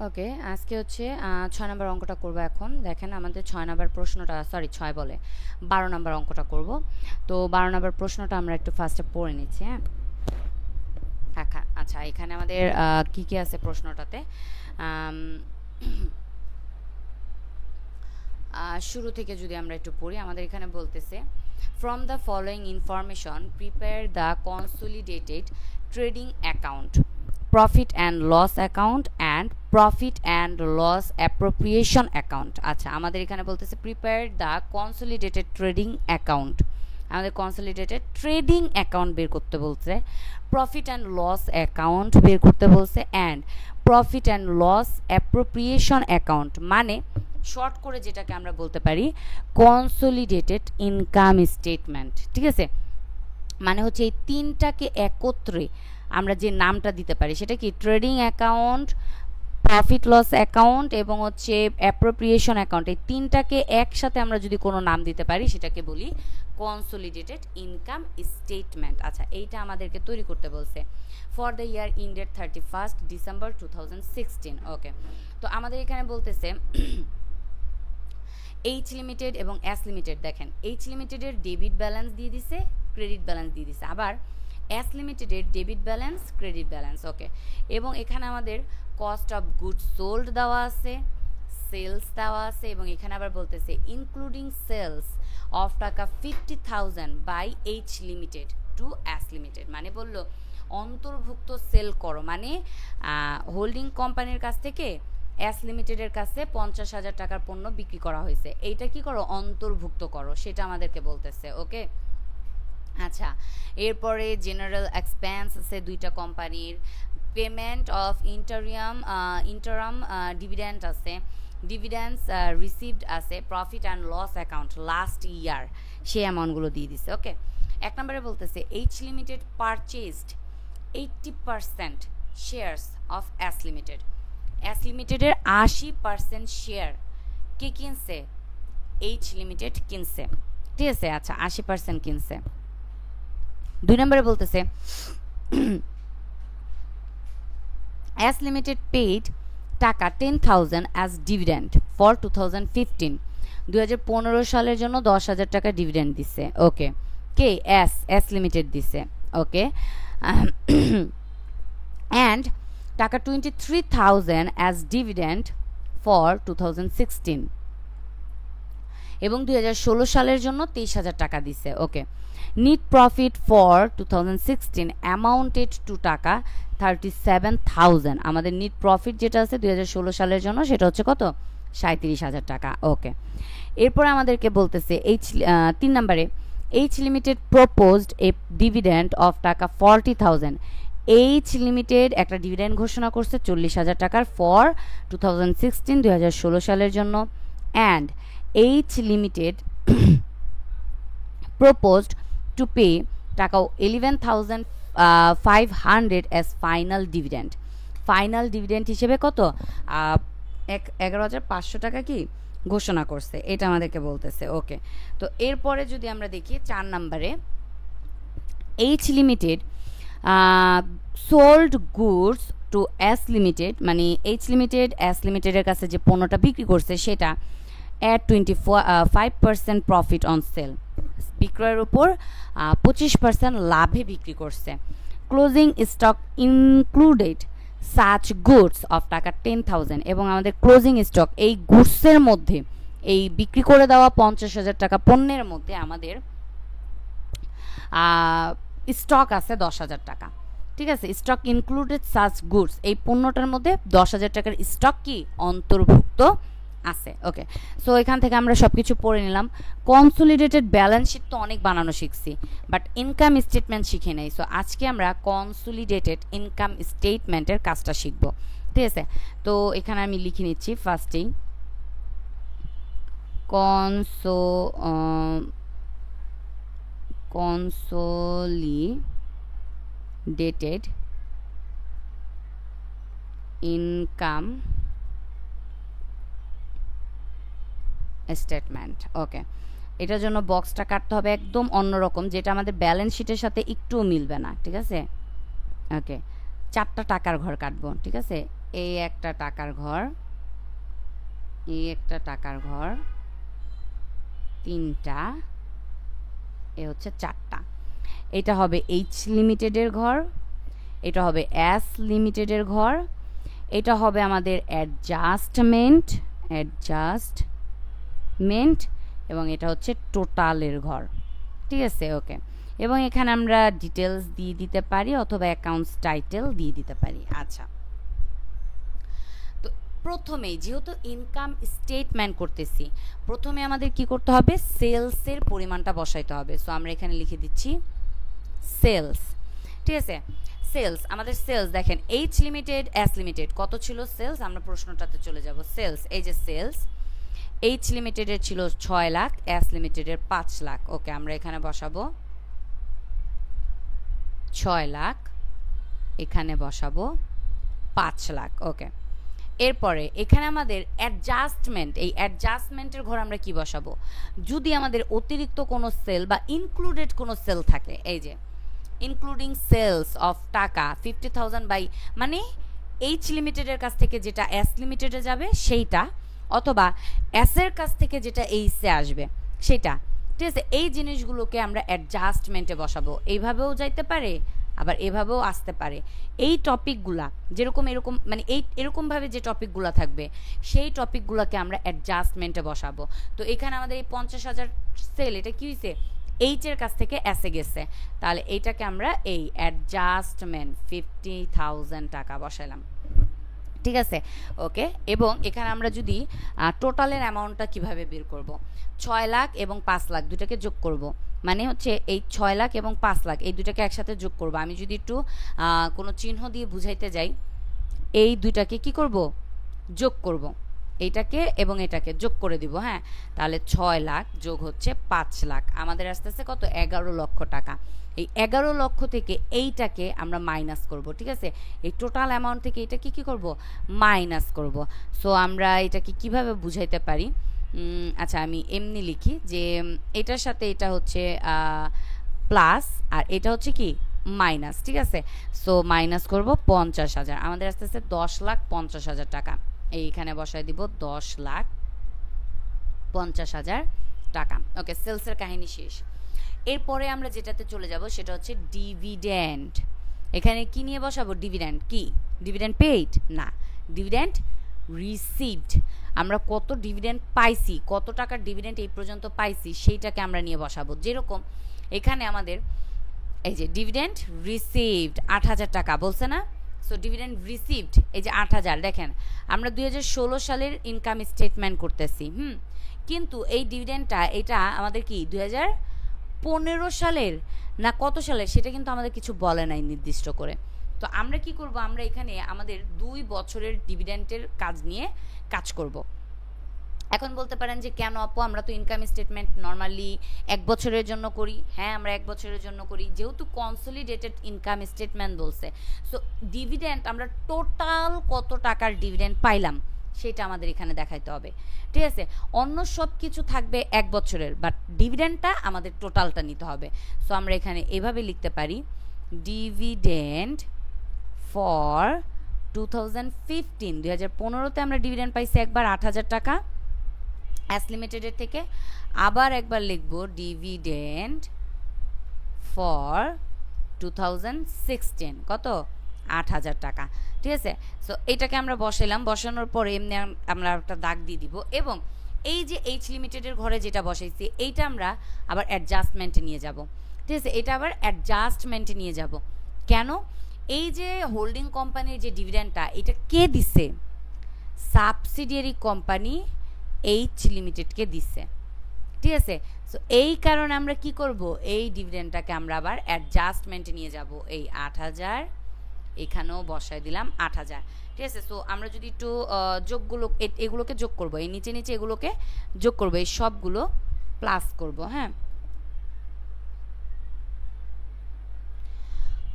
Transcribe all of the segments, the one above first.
ওকে, আজকে হচ্ছে ৬ নাম্বার অঙ্কটা করব। এখন দেখেন আমাদের ৬ নাম্বার প্রশ্নটা, সরি ৬ বলে ১২ নাম্বার অঙ্কটা করব। তো ১২ নাম্বার প্রশ্নটা আমরা একটু ফার্স্টে পড়ে নিচ্ছি। হ্যাঁ, আচ্ছা, এখানে আমাদের কি কি আছে প্রশ্নটাতে। আম, শুরু থেকে যদি আমরা একটু পড়ি, আমাদের এখানে বলতেছে, from the following information prepare the consolidated trading account, profit and loss account and profit and loss appropriation account. আচ্ছা, আমাদের এখানে বলতেছে prepare the consolidated trading account, আমাদের কনসোলিডেটেড ট্রেডিং অ্যাকাউন্ট বের করতে বলছে, প্রফিট অ্যান্ড লস অ্যাকাউন্ট বের করতে বলছে, and profit and loss appropriation account, মানে শর্ট করে যেটাকে আমরা বলতে পারি কনসোলিডেটেড ইনকাম স্টেটমেন্ট। ঠিক আছে, মানে হচ্ছে এই তিনটাকে একত্রে আমরা যে নামটা দিতে পারি সেটা কি trading account, profit loss account এবং হচ্ছে অ্যাপ্রোপ্রিয়েশন অ্যাকাউন্ট। এই তিনটাকে একসাথে আমরা যদি কোনো নাম দিতে পারি সেটাকে বলি কনসোলিডেটেড ইনকাম স্টেটমেন্ট। আচ্ছা, এইটা আমাদেরকে তৈরি করতে বলছে for the year ended 31st December 2016। ওকে, তো আমাদের এখানে বলতেছে এইচ লিমিটেড এবং এস লিমিটেড। দেখেন, এইচ লিমিটেডের ডেবিট ব্যালেন্স দিয়ে দিছে, ক্রেডিট ব্যালেন্স দিয়ে দিছে, আবার এস লিমিটেডের ডেবিট ব্যালেন্স, ক্রেডিট ব্যালেন্স। ওকে, এবং এখানে আমাদের কস্ট অফ গুডস সোল্ড দেওয়া আছে, সেলস দেওয়া আছে, এবং এখানে আবার বলতেছে ইনক্লুডিং সেলস অফ টাকা 50,000 by H limited to S limited, মানে বললো অন্তর্ভুক্ত সেল করো, মানে হোল্ডিং কোম্পানির কাছ থেকে এস লিমিটেডের কাছে 50,000 টাকার পণ্য বিক্রি করা হয়েছে, এইটা কি করো, অন্তর্ভুক্ত করো, সেটা আমাদেরকে বলতেছে। ওকে, আচ্ছা, এরপরে জেনারেল এক্সপেন্স আছে দুইটা কোম্পানির, পেমেন্ট অফ ইন্টারাম ডিভিডেন্ড আছে, ডিভিডেন্ডস রিসিভড আছে, profit and loss account last year সেই অ্যামাউন্টগুলো দিয়ে দিছে। ওকে, এক নম্বরে বলতেছে H limited purchased 80% shares of S limited, S লিমিটেডের 80% শেয়ার কে কিনছে, এইচ লিমিটেড কিনছে। ঠিক আছে, আচ্ছা 80% কিনছে। দুই নম্বরে বলতেছে এস লিমিটেড পেইড টাকা 10,000 অ্যাজ ডিভিডেন্ড ফর 2015, 2015 সালের জন্য 10,000 টাকা ডিভিডেন্ড দিছে। ওকে, কে, এস লিমিটেড দিছে। ওকে, অ্যান্ড টাকা 23,000 অ্যাজ ডিভিডেন্ড ফর 2016, এবং 2016 সালের জন্য 23,000 টাকা দিছে। Okay, net profit for 2016 amounted to টাকা 37,000, আমাদের নিট প্রফিট যেটা আছে 2016 সালের জন্য সেটা হচ্ছে কত, 37,000 টাকা। ওকে, এরপরে আমাদেরকে বলতেছে তিন নম্বরে H limited proposed A dividend of টাকা 40,000, এইচ লিমিটেড একটা ডিভিডেন্ড ঘোষণা করছে 40,000 টাকার ফর 2016 সালের জন্য, and H limited proposed to pay টাকা 11,500 as final dividend, final dividend হিসেবে কত 11,500 টাকা কি ঘোষণা করছে, এটা আমাদেরকে বলতেছে। ওকে, তো এরপরে যদি আমরা দেখি 4 নম্বরে H limited sold goods to S limited, মানে এইচ লিমিটেড এস লিমিটেডের কাছে যে পণ্যটা বিক্রি করছে সেটা at 25% প্রফিট অন সেল, বিক্রয়ের উপর 25% লাভে বিক্রি করছে। Closing stock included such goods of টাকা 10,000, এবং আমাদের ক্লোজিং স্টক এই গুডসের মধ্যে, এই বিক্রি করে দেওয়া 50,000 টাকা পণ্যের মধ্যে আমাদের স্টক আছে 10,000 টাকা। ঠিক আছে, স্টক ইনক্লুডেড সাচ গুডস, এই পণ্যটার মধ্যে 10,000 টাকার স্টক কি অন্তর্ভুক্ত আছে। ওকে, সো এখান থেকে আমরা সব কিছু পড়ে নিলাম। কনসোলিডেটেড ব্যালেন্স শিট তো অনেক বানানো শিখছি, বাট ইনকাম স্টেটমেন্ট শিখে নেই। সো আজকে আমরা কনসোলিডেটেড ইনকাম স্টেটমেন্টের কাজটা শিখব। ঠিক আছে, তো এখানে আমি লিখে নিচ্ছি ফার্স্টেই কনসোলিডেটেড ইনকাম স্টেটমেন্ট। ওকে, এটার জন্য বক্সটা কাটতে হবে একদম অন্যরকম, যেটা আমাদের ব্যালেন্স শিটের সাথে একটুও মিলবে না। ঠিক আছে, ওকে, 4টা টাকার ঘর কাটবো। ঠিক আছে, এই একটা টাকার ঘর, এই একটা টাকার ঘর, 3টা, এ হচ্ছে 4টা। এটা হবে এইচ লিমিটেডের ঘর, এটা হবে এস লিমিটেডের ঘর, এটা হবে আমাদের অ্যাডজাস্টমেন্ট এবং এটা হচ্ছে টোটালের ঘর। ঠিক আছে, ওকে। এবং এখানে আমরা ডিটেলস দিয়ে দিতে পারি অথবা অ্যাকাউন্টস টাইটেল দিয়ে দিতে পারি। আচ্ছা, তো প্রথমেই যেহেতু ইনকাম স্টেটমেন্ট করতেছি, প্রথমে আমাদের কি করতে হবে, সেলসের পরিমাণটা বসাইতে হবে। সো আমরা এখানে লিখে দিচ্ছি সেলস। ঠিক আছে, সেলস, আমাদের সেলস দেখেন এইচ লিমিটেড এস লিমিটেড কত ছিল সেলস, আমরা প্রশ্নটাতে চলে যাব। সেলস, এই যে সেলস, এইচ লিমিটেডের ছিল 6 লাখ, এস লিমিটেডের 5 লাখ। ওকে, আমরা এখানে বসাবো 6 লাখ, এখানে বসাবো 5 লাখ। ওকে, এরপরে এখানে আমাদের অ্যাডজাস্টমেন্ট, এই অ্যাডজাস্টমেন্টের ঘর আমরা কি বসাবো, যদি আমাদের অতিরিক্ত কোনো সেল বা ইনক্লুডেড কোনো সেল থাকে, এই যে ইনক্লুডিং সেলস অফ টাকা 50,000 বাই, মানে এইচ লিমিটেডের কাছ থেকে যেটা এস লিমিটেডে যাবে সেইটা, অথবা এসের কাছ থেকে যেটা এইচে আসবে সেটা। ঠিক আছে, এই জিনিসগুলোকে আমরা অ্যাডজাস্টমেন্টে বসাবো। এইভাবেও যাইতে পারে, আবার এভাবেও আসতে পারে। এই টপিকগুলা যেরকম এরকম, মানে এরকমভাবে যে টপিকগুলো থাকবে সেই টপিকগুলোকে আমরা অ্যাডজাস্টমেন্টে বসাবো। তো এখানে আমাদের এই 50,000 সেল, এটা কি হয়েছে, এইচের কাছ থেকে এসে গেছে, তাহলে এইটাকে আমরা এই অ্যাডজাস্টমেন্ট 50,000 টাকা বসাইলাম। ঠিক আছে, ওকে। এবং এখানে আমরা যদি টোটালের অ্যামাউন্টটা কিভাবে বের করব, 6 লাখ এবং 5 লাখ দুটাকে যোগ করব, মানে হচ্ছে এই 6 লাখ এবং 5 লাখ এই দুটাকে একসাথে যোগ করব। আমি যদি একটু কোনো চিহ্ন দিয়ে বুঝাইতে যাই, এই দুইটাকে কি করব, যোগ করব, এইটাকে এবং এটাকে যোগ করে দিব। হ্যাঁ, তাহলে 6 লাখ যোগ হচ্ছে 5 লাখ, আমাদের আস্তে আস্তে কত, 11 লক্ষ টাকা। এই 11 লক্ষ থেকে এইটাকে আমরা মাইনাস করব। ঠিক আছে, এই টোটাল অ্যামাউন্ট থেকে এটাকে কি করব, মাইনাস করব। সো আমরা এটাকে কিভাবে বুঝাইতে পারি, আচ্ছা আমি এমনি লিখি যে এটার সাথে এটা হচ্ছে প্লাস আর এটা হচ্ছে কি মাইনাস। ঠিক আছে, সো মাইনাস করব 50,000, আমাদের আস্তে আস্তে 10,50,000 টাকা। এইখানে বসায় দিব 10,50,000 টাকা। ওকে, সেলসের কাহিনী শেষ। এরপরে আমরা যেটাতে চলে যাব সেটা হচ্ছে ডিভিডেন্ড। এখানে কি নিয়ে বসাবো, ডিভিডেন্ড কি, ডিভিডেন্ড পেইড না, ডিভিডেন্ড রিসিভড। আমরা কত ডিভিডেন্ড পাইছি, কত টাকার ডিভিডেন্ড এই পর্যন্ত পাইছি সেইটাকে আমরা নিয়ে বসাবো। যেরকম এখানে আমাদের এই যে ডিভিডেন্ড রিসিভড 8,000 টাকা বলছে না, সো ডিভিডেন্ড রিসিভড এই যে 8,000। দেখেন আমরা 2016 সালের ইনকাম স্টেটমেন্ট করতেছি, কিন্তু এই ডিভিডেন্ডটা এটা আমাদের কি 2015 সালের না কত সালের সেটা কিন্তু আমাদের কিছু বলে নাই নির্দিষ্ট করে। তো আমরা কি করব, আমরা এখানে আমাদের 2 বছরের ডিভিডেন্ডের কাজ নিয়ে কাজ করব। এখন বলতে পারেন যে কেন আপু, আমরা তো ইনকাম স্টেটমেন্ট নর্মালি 1 বছরের জন্য করি। হ্যাঁ, আমরা 1 বছরের জন্য করি, যেহেতু কনসলিডেটেড ইনকাম স্টেটমেন্ট বলছে। সো ডিভিডেন্ড আমরা টোটাল কত টাকার ডিভিডেন্ড পাইলাম সেটা আমাদের এখানে দেখাইতে হবে। ঠিক আছে, অন্য সব কিছু থাকবে 1 বছরের, বাট ডিভিডেন্ডটা আমাদের টোটালটা নিতে হবে। সো আমরা এখানে এভাবে লিখতে পারি, ডিভিডেন্ড ফর 2015, 2015তে আমরা ডিভিডেন্ড পাইছি একবার 8,000 টাকা এস লিমিটেডের থেকে। আবার একবার লিখব ডিভিডেন্ড ফর 2016, কত, 8,000 টাকা। ঠিক আছে, সো এটাকে আমরা বসাইলাম, বসানোর পরে এমনি আমরা একটা দাগ দিয়ে দিব। এবং এই যে এইচ লিমিটেডের ঘরে যেটা বসাইছি এইটা আমরা আবার অ্যাডজাস্টমেন্টে নিয়ে যাব। ঠিক আছে, এটা আবার অ্যাডজাস্টমেন্টে নিয়ে যাব। কেন, এই যে হোল্ডিং কোম্পানির যে ডিভিডেন্ডটা এটা কে দিছে, সাবসিডিয়ারি কোম্পানি এইচ লিমিটেডকে দিছে। ঠিক আছে, সো এই কারণে আমরা কি করব, এই ডিভিডেন্ডটাকে আমরা আবার অ্যাডজাস্টমেন্টে নিয়ে যাব। এই 8,000 এখানেও বসায় দিলাম 8,000। ঠিক আছে, সো আমরা যদি একটু যোগগুলো এগুলোকে যোগ করব, এই নিচে নিচে এগুলোকে যোগ করব, এই সবগুলো প্লাস করব। হ্যাঁ,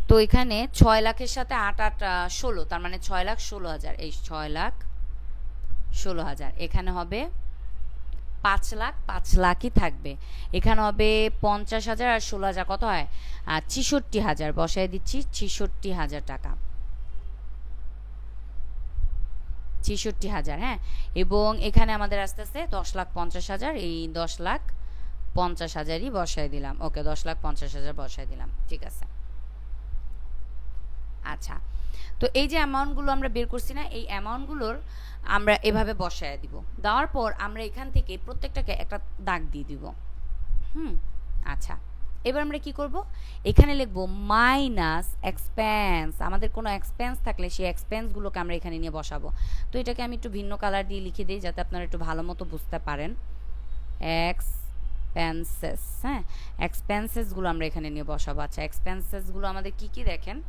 তো এখানে 6 লাখের সাথে 8 8 16, তার মানে 6,16,000, এই 6,16,000 এখানে হবে 5 লাখ, 5 লাখই থাকবে। এখানে হবে 50,000 আর 16,000 কত হয়, 63,000 বসায় দিচ্ছি, 63,000 টাকা। ৬৬,০০০, হ্যাঁ, এবং এখানে আমাদের আস্তে আস্তে ১০,৫০,০০০, এই ১০,৫০,০০০ই বসায় দিলাম। ওকে, ১০,৫০,০০০ বসায় দিলাম, ঠিক আছে। আচ্ছা, তো এই যে অ্যামাউন্টগুলো আমরা বের করছি না, এই অ্যামাউন্টগুলোর আমরা এভাবে বসায় দিব। দেওয়ার পর আমরা এখান থেকে প্রত্যেকটাকে একটা দাগ দিয়ে দিব। আচ্ছা, এবার আমরা কি করব, এখানে লিখব মাইনাস এক্সপেন্স। আমাদের কোনো এক্সপেন্স থাকলে সেই এক্সপেন্সগুলোকে আমরা এখানে নিয়ে বসাবো। তো এটাকে আমি একটু ভিন্ন কালার দিয়ে লিখে দিই যাতে আপনারা একটু ভালো মতো বুঝতে পারেন। এক্সপেন্সেস, হ্যাঁ, এক্সপেন্সেসগুলো আমরা এখানে নিয়ে বসাবো। আচ্ছা, এক্সপেন্সেসগুলো আমাদের কি কি দেখেন,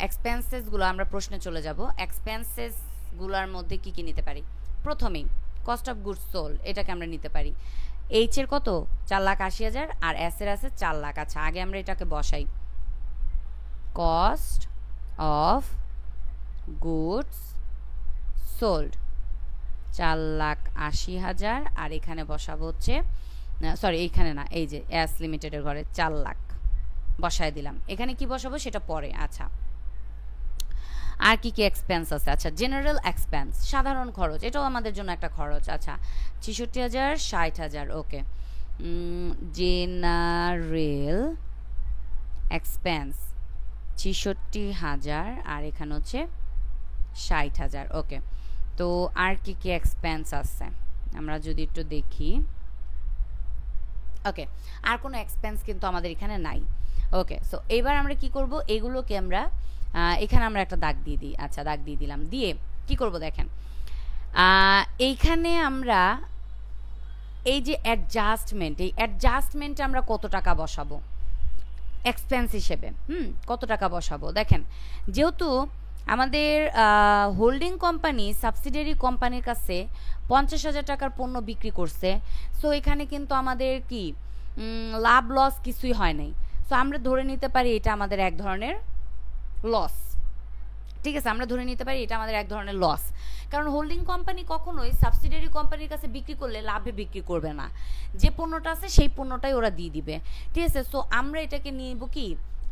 এক্সপেন্সেসগুলো আমরা প্রশ্নে চলে যাব। এক্সপেন্সেসগুলোর মধ্যে কি কি নিতে পারি, প্রথমেই কস্ট অফ গুডস সোল্ড, এটাকে আমরা নিতে পারি। এইচ এর কত, 4,80,000, আর এস এর আছে 4 লাখ। আচ্ছা, আগে আমরা এটাকে বসাই, কস্ট অফ গুডস সোল্ড 4,80,000, আর এখানে বসাবো হচ্ছে, সরি এইখানে না, এই যে এস লিমিটেডের ঘরে 4 লাখ বসায় দিলাম। এখানে কি বসাবো সেটা পরে। আচ্ছা, আর কি কি এক্সপেন্স আছে, আচ্ছা, জেনারেল এক্সপেন্স, সাধারণ খরচ, এটাও আমাদের জন্য একটা খরচ। আচ্ছা, ৬৬,০০০, ৬০,০০০, ওকে, জেনারেল এক্সপেন্স ৬৬,০০০, আর এখানে হচ্ছে ৬০,০০০, ওকে। তো আর কি কি এক্সপেন্স আছে আমরা যদি একটু দেখি। ওকে, আর কোনো এক্সপেন্স কিন্তু আমাদের এখানে নাই। ওকে, সো এবার আমরা কি করব, এগুলোকে আমরা এখানে আমরা একটা দাগ দিয়ে দিই। আচ্ছা, দাগ দিয়ে দিলাম, দিয়ে কি করব দেখেন, এইখানে আমরা এই যে অ্যাডজাস্টমেন্ট, এই অ্যাডজাস্টমেন্টে আমরা কত টাকা বসাবো এক্সপেন্স হিসেবে, কত টাকা বসাবো দেখেন। যেহেতু আমাদের হোল্ডিং কোম্পানি সাবসিডিয়ারি কোম্পানির কাছে 50,000 টাকার পণ্য বিক্রি করছে, সো এখানে কিন্তু আমাদের কি লাভ লস কিছুই হয় নাই। সো আমরা ধরে নিতে পারি এটা আমাদের এক ধরনের লস, ঠিক আছে, আমরা ধরে নিতে পারি এটা আমাদের এক ধরনের লস। কারণ হোল্ডিং কোম্পানি কখনোই সাবসিডিয়ারি কোম্পানির কাছে বিক্রি করলে লাভে বিক্রি করবে না, যে পণ্যটা আছে সেই পণ্যটাই ওরা দিয়ে দিবে, ঠিক আছে। সো আমরা এটাকে নিব কি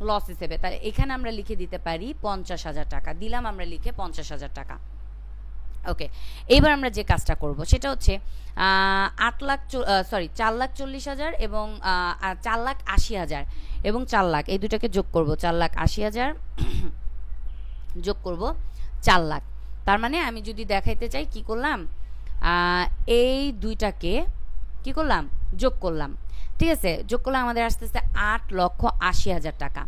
লস হিসেবে, তাই এখানে আমরা লিখে দিতে পারি 50,000 টাকা দিলাম, আমরা লিখে 50,000 টাকা। ওকে, এবার আমরা যে কাজটা করব সেটা হচ্ছে 4,40,000 এবং 4,80,000 এবং 4 লাখ, এই দুটাকে যোগ করব, 4,80,000 যোগ করব 4 লাখ। তার মানে আমি যদি দেখাইতে চাই কি করলাম, এই দুইটাকে কি করলাম, যোগ করলাম, ঠিক আছে, যোগ করলে আমাদের আসতে আসতে 8,80,000 টাকা।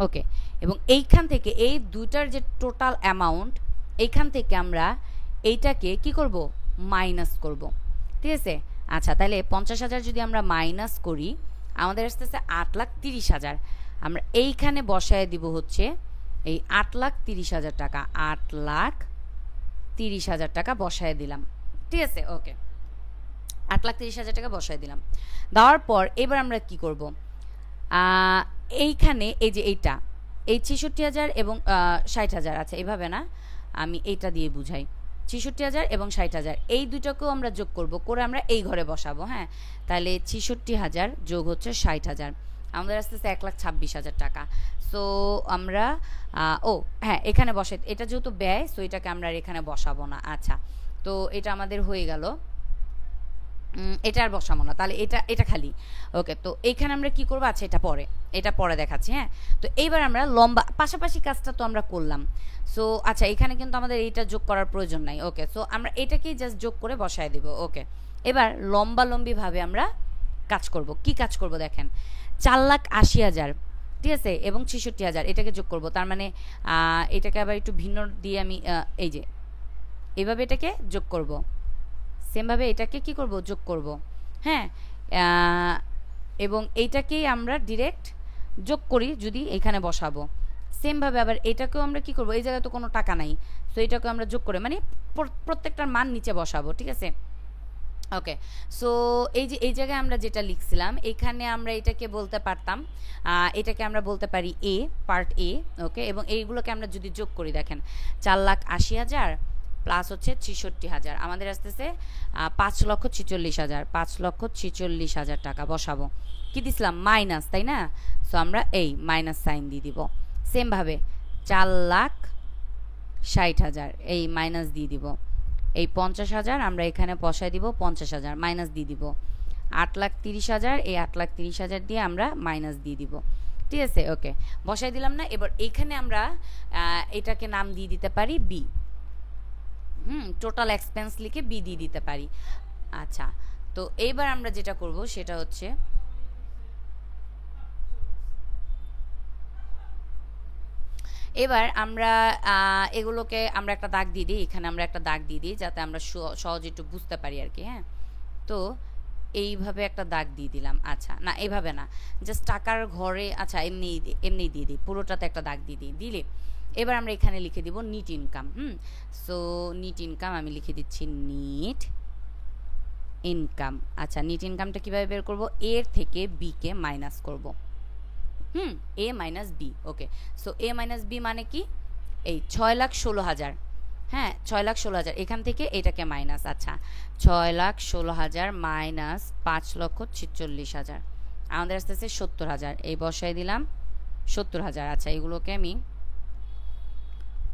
ওকে, এবং এইখান থেকে এই দুইটার যে টোটাল অ্যামাউন্ট, এইখান থেকে আমরা এইটাকে কি করব, মাইনাস করব, ঠিক আছে। আচ্ছা, তাহলে 50,000 যদি আমরা মাইনাস করি আমাদের আসতে আসতে 8,30,000, আমরা এইখানে বসায় দিব হচ্ছে এই 8,30,000 টাকা, 8,30,000 টাকা বসায় দিলাম, ঠিক আছে। ওকে, 8,30,000 টাকা বসায় দিলাম। দেওয়ার পর এবার আমরা কি করব, এইখানে এই যে এইটা, এই 66,000 এবং 60,000, আচ্ছা এইভাবে না, আমি এইটা দিয়ে বুঝাই, 66,000 এবং 60,000 এই দুটোকেও আমরা যোগ করব, করে আমরা এই ঘরে বসাবো। হ্যাঁ, তাহলে 66,000 যোগ হচ্ছে 60,000, আমাদের আস্তে আস্তে 1,26,000 টাকা। সো আমরা হ্যাঁ এখানে বসাই, এটা যেহেতু ব্যয়, সো এটাকে আমরা এখানে বসাবো না। আচ্ছা, তো এটা আমাদের হয়ে গেল, এটা আর বসাবো না, তাহলে এটা খালি। ওকে, তো এইখানে আমরা কি করবো, আচ্ছা এটা পরে দেখাচ্ছি। হ্যাঁ, তো এইবার আমরা লম্বা পাশাপাশি কাজটা তো আমরা করলাম। সো আচ্ছা, এখানে কিন্তু আমাদের এইটা যোগ করার প্রয়োজন নাই। ওকে, সো আমরা এটাকেই জাস্ট যোগ করে বসায় দেব। ওকে, এবার লম্বালম্বিভাবে আমরা কাজ করব। কি কাজ করব দেখেন, 4,80,000, ঠিক আছে, এবং 66,000 এটাকে যোগ করব। তার মানে এটাকে আবার একটু ভিন্ন দিয়ে আমি এই যে এইভাবে এটাকে যোগ করব, সেমভাবে এটাকে কি করব, যোগ করব। হ্যাঁ, এবং এইটাকেই আমরা ডিরেক্ট যোগ করি যদি এখানে বসাবো, সেমভাবে আবার এটাকেও আমরা কি করব, এই জায়গায় তো কোনো টাকা নাই, সো এটাকে আমরা যোগ করে মানে প্রত্যেকটার মান নিচে বসাবো, ঠিক আছে। ওকে, সো এই জায়গায় আমরা যেটা লিখছিলাম এখানে আমরা এটাকে বলতে পারতাম, এটাকে আমরা বলতে পারি পার্ট এ। ওকে, এবং এইগুলোকে আমরা যদি যোগ করি দেখেন, 4,80,000 প্লাস হচ্ছে 66,000, আমাদের আসতেছে 5,46,000, 5,46,000 টাকা বসাবো। কি দিছিলাম, মাইনাস, তাই না। সো আমরা এই মাইনাস সাইন দিয়ে দিব। সেমভাবে 60,000 এই মাইনাস দিয়ে দিব, এই 50,000 আমরা এখানে বসায় দিব 50,000 মাইনাস দিয়ে দিব, 8,30,000 এই 8,30,000 দিয়ে আমরা মাইনাস দিয়ে দিব। ঠিক আছে, ওকে বসাই দিলাম না। এবার এইখানে আমরা এটাকে নাম দিয়ে দিতে পারি বি, টোটাল এক্সপেন্স লিখে বি দিয়ে দিতে পারি। আচ্ছা, তো এইবার আমরা যেটা করব সেটা হচ্ছে এবার আমরা এগুলোকে আমরা একটা দাগ দিয়ে দিই, এখানে আমরা একটা দাগ দিয়ে দিই যাতে আমরা সহজে একটু বুঝতে পারি আর কি। হ্যাঁ, তো এইভাবে একটা দাগ দিয়ে দিলাম। আচ্ছা, না এইভাবে না, জাস্ট টাকার ঘরে, আচ্ছা এমনি দিয়ে দিই, পুরোটাতে একটা দাগ দিয়ে দিই। দিলে এবার আমরা এখানে লিখে দিব NEET income. So NEET income আমি লিখে দিচ্ছি নিট ইনকাম। আচ্ছা, নিট ইনকামটা কীভাবে বের করব? এর থেকে বিকে মাইনাস করব। এ মাইনাস বি। ওকে, সো এ মাইনাস বি মানে কি? এই 6,16,000। হ্যাঁ, 6,16,000 এখান থেকে এটাকে মাইনাস। আচ্ছা, 6,16,000 মাইনাস 5,46,000 আমাদের আসতে আসতে 70,000। এই বসাই দিলাম 70,000। আচ্ছা, এগুলোকে আমি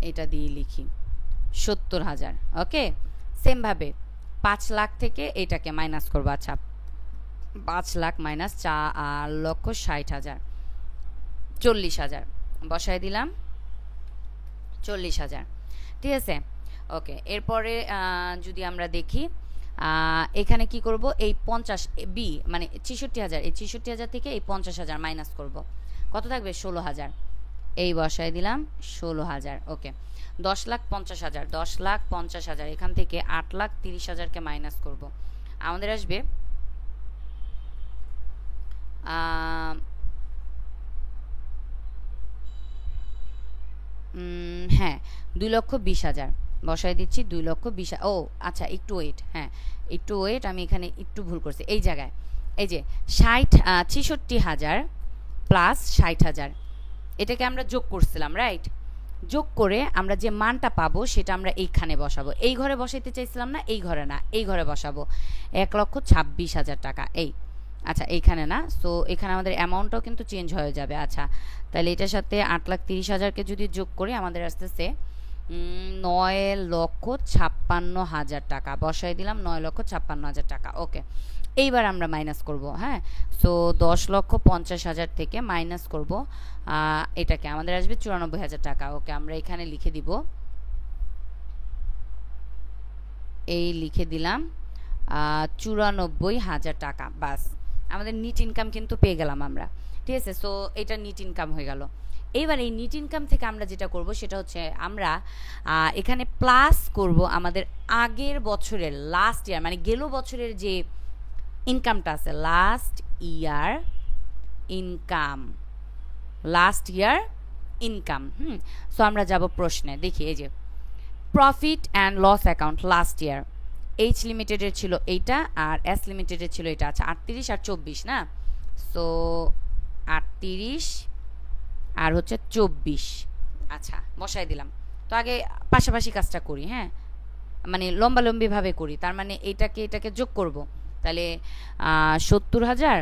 এটা দিয়ে লিখি 70,000। ওকে, সেমভাবে 5 লাখ থেকে এটাকে মাইনাস করবো। আচ্ছা, 5 লাখ মাইনাস 4,60,000 40,000 বসাই দিলাম 40,000। ঠিক আছে, ওকে। এরপরে যদি আমরা দেখি এখানে কি করব, এই 50 বি মানে 66,000, এই 66,000 থেকে এই 50,000 মাইনাস করব, কত থাকবে? 16,000। এই বসাই দিলাম 16,000। ওকে, 10,50,000 10,50,000 এখান থেকে 8,30,000কে মাইনাস করব, আমাদের আসবে হ্যাঁ 2,20,000 বসাই দিচ্ছি 2,20,000। ও আচ্ছা, একটু ওয়েট, হ্যাঁ একটু ওয়েট, আমি এখানে একটু ভুল করছি। এই জায়গায় এই যে 66,000 প্লাস 60,000 এটাকে আমরা যোগ করছিলাম, রাইট? যোগ করে আমরা যে মানটা পাবো সেটা আমরা এইখানে বসাবো। এই ঘরে বসাইতে চাইছিলাম না, এই ঘরে না, এই ঘরে বসাবো 1,26,000 টাকা। এই আচ্ছা, এইখানে না, সো এখানে আমাদের অ্যামাউন্টটাও কিন্তু চেঞ্জ হয়ে যাবে। আচ্ছা, তাহলে এটার সাথে 8,30,000কে যদি যোগ করি আমাদের আসতেছে 9,56,000 টাকা। বসাই দিলাম 9,56,000 টাকা। ওকে, এইবার আমরা মাইনাস করব। হ্যাঁ, সো 10,50,000 থেকে মাইনাস করব এটাকে, আমাদের আসবে 94,000 টাকা। ওকে, আমরা এখানে লিখে দিব, এই লিখে দিলাম 94,000 টাকা। বাস, আমাদের নিট ইনকাম কিন্তু পেয়ে গেলাম আমরা। ঠিক আছে, সো এটা নিট ইনকাম হয়ে গেল। এইবার এই নিট ইনকাম থেকে আমরা যেটা করব সেটা হচ্ছে আমরা এখানে প্লাস করব আমাদের আগের বছরের লাস্ট ইয়ার, মানে গেল বছরের যে ইনকামটা আছে, last year income, last year income. So আমরা যাব প্রশ্নে, দেখি এই যে profit and loss account last year, H লিমিটেডের ছিল এইটা আর এস লিমিটেডের ছিল এটা। আচ্ছা, 38 আর 24 না, সো 38 আর হচ্ছে 24। আচ্ছা, বসাই দিলাম। তো আগে পাশাপাশি কাজটা করি, হ্যাঁ মানে লম্বালম্বিভাবে করি, তার মানে এটাকে এটাকে যোগ করব। তাহলে 70,000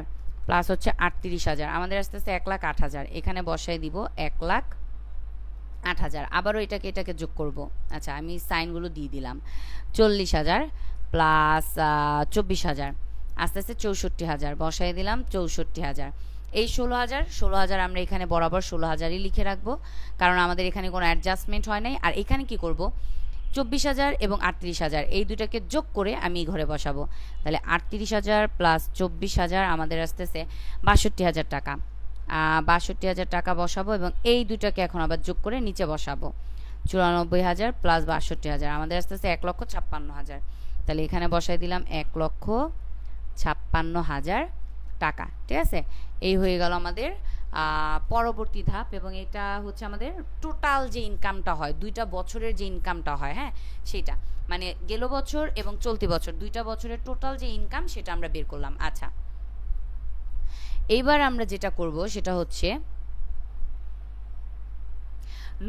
প্লাস হচ্ছে 38,000 আমাদের আসতে আসতে 1,08,000। এখানে বসাই দিব 1,08,000। আবারও এটাকে এটাকে যোগ করব। আচ্ছা, আমি সাইনগুলো দিয়ে দিলাম। 40,000 প্লাস 24,000 আস্তে আস্তে 64,000 বসাই দিলাম 64,000। এই 16,000 আমরা এখানে বরাবর 16,000ই লিখে রাখবো, কারণ আমাদের এখানে কোনো অ্যাডজাস্টমেন্ট হয় নাই। আর এখানে কি করব, 24,000 এবং 38,000 এই দুটাকে যোগ করে আমি ঘরে বসাবো। তাহলে 38,000 প্লাস 24,000 আমাদের আসতেছে 62,000 টাকা। 62,000 টাকা বসাবো এবং এই দুটাকে এখন আবার যোগ করে নিচে বসাবো। 94,000 প্লাস 62,000 আমাদের আসতেছে 1,56,000। তাহলে এখানে বসাই দিলাম 1,56,000 টাকা। ঠিক আছে, এই হয়ে গেল আমাদের পরবর্তী ধাপ। এবং এটা হচ্ছে আমাদের টোটাল যে ইনকামটা হয়, দুইটা বছরের যে ইনকামটা হয়, হ্যাঁ সেটা মানে গেল বছর এবং চলতি বছর দুইটা বছরের টোটাল যে ইনকাম সেটা আমরা বের করলাম। আচ্ছা, এইবার আমরা যেটা করব সেটা হচ্ছে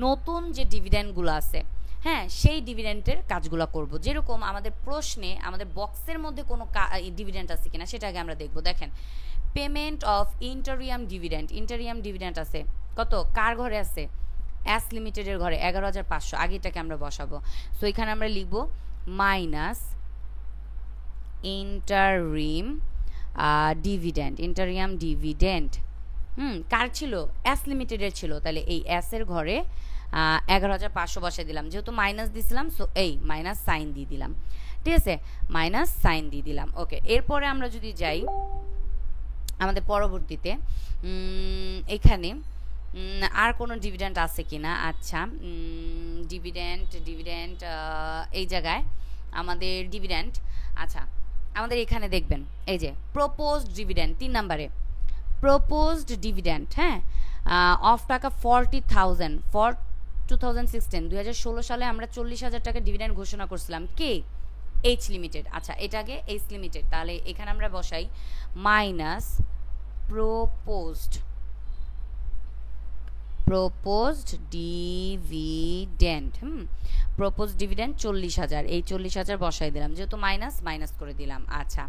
নতুন যে ডিভিডেন্ডগুলো আছে, হ্যাঁ সেই ডিভিডেন্টের কাজগুলো করব। যেরকম আমাদের প্রশ্নে আমাদের বক্সের মধ্যে কোনো ডিভিডেন্ট আছে কিনা সেটা আগে আমরা দেখব। দেখেন, পেমেন্ট অফ ইন্টারিয়াম ডিভিডেন্ট আছে কত, কার ঘরে আছে? এস লিমিটেডের ঘরে 11,500, আগে এটাকে আমরা বসাবো। সো এখানে আমরা লিখব মাইনাস ইন্টারিম ডিভিডেন্ড। কার ছিল? এস লিমিটেডের ছিল। তাহলে এই এস এর ঘরে 11,500 বসাই দিলাম, যেহেতু মাইনাস দিছিলাম, সো এই মাইনাস সাইন দিয়ে দিলাম। ঠিক আছে, মাইনাস সাইন দিয়ে দিলাম। ওকে, এরপরে আমরা যদি যাই আমাদের পরবর্তীতে এখানে আর কোনো ডিভিডেন্ড আছে কি না। আচ্ছা, ডিভিডেন্ড এই জায়গায় আমাদের ডিভিডেন্ড, আচ্ছা আমাদের এখানে দেখবেন এই যে প্রপোজড ডিভিডেন্ড 3 নম্বরে প্রপোজড ডিভিডেন্ড, হ্যাঁ, অফ টাকা 40,000 ফর 2016 সালে আমরা 40,000 টাকা ডিভিডেন্ড ঘোষণা করছিলাম। কে? H limited. আচ্ছা, এটাকে এইচ লিমিটেড। তাহলে এখানে আমরা বসাই minus proposed dividend. Proposed dividend 40,000, এই 40,000 বসাই দিলাম, যেহেতু মাইনাস করে দিলাম। আচ্ছা,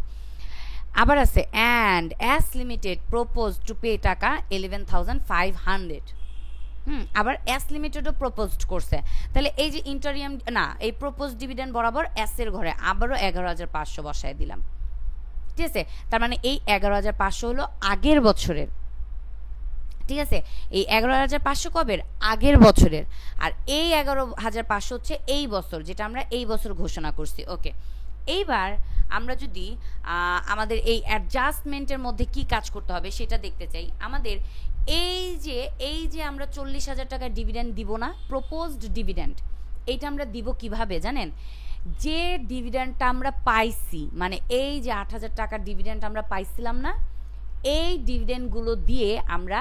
আবার আছে and S limited propose to pay টাকা 11,500। আবার এস লিমিটেডও প্রপোজড করছে। তাহলে এই যে ইন্টারিয়াম না, এই প্রপোজ ডিভিডেন্ড বরাবর এস এর ঘরে আবারও 11,500 বসায় দিলাম। ঠিক আছে, তার মানে এই 11,500 হলো আগের বছরের। ঠিক আছে, এই 11,500 কবের? আগের বছরের। আর এই 11,500 হচ্ছে এই বছর, যেটা আমরা এই বছর ঘোষণা করছি। ওকে, এইবার আমরা যদি আমাদের এই অ্যাডজাস্টমেন্টের মধ্যে কি কাজ করতে হবে সেটা দেখতে চাই। আমাদের এই যে আমরা 40,000 টাকা ডিভিডেন্ড দিব না, প্রপোজড ডিভিডেন্ড, এইটা আমরা দিব কিভাবে জানেন? যে ডিভিডেন্ডটা আমরা পাইছি, মানে এই যে 8,000 টাকার ডিভিডেন্ড আমরা পাইছিলাম না, এই ডিভিডেন্ডগুলো দিয়ে আমরা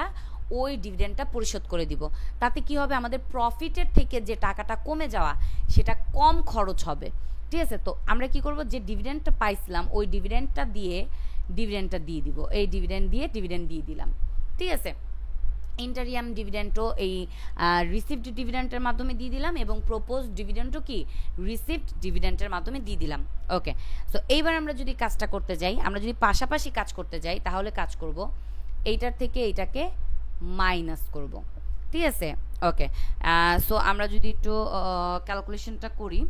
ওই ডিভিডেন্ডটা পরিশোধ করে দিব। তাতে কি হবে? আমাদের প্রফিটের থেকে যে টাকাটা কমে যাওয়া, সেটা কম খরচ হবে। ঠিক আছে, তো আমরা কি করব? যে ডিভিডেন্ডটা পাইছিলাম ওই ডিভিডেন্ডটা দিয়ে দিব, এই ডিভিডেন্ড দিয়ে দিলাম। ঠিক আছে, ইন্টারিয়াম ডিভিডেন্টও এই রিসিভড ডিভিডেন্টের মাধ্যমে দিয়ে দিলাম, এবং প্রপোজ ডিভিডেন্টও কি রিসিভড ডিভিডেন্টের মাধ্যমে দিয়ে দিলাম। ওকে, সো এইবার আমরা যদি কাজটা করতে যাই, আমরা যদি পাশাপাশি কাজ করতে যাই, তাহলে কাজ করব এইটার থেকে এইটাকে মাইনাস করব। ঠিক আছে, ওকে, সো আমরা যদি একটু ক্যালকুলেশনটা করি,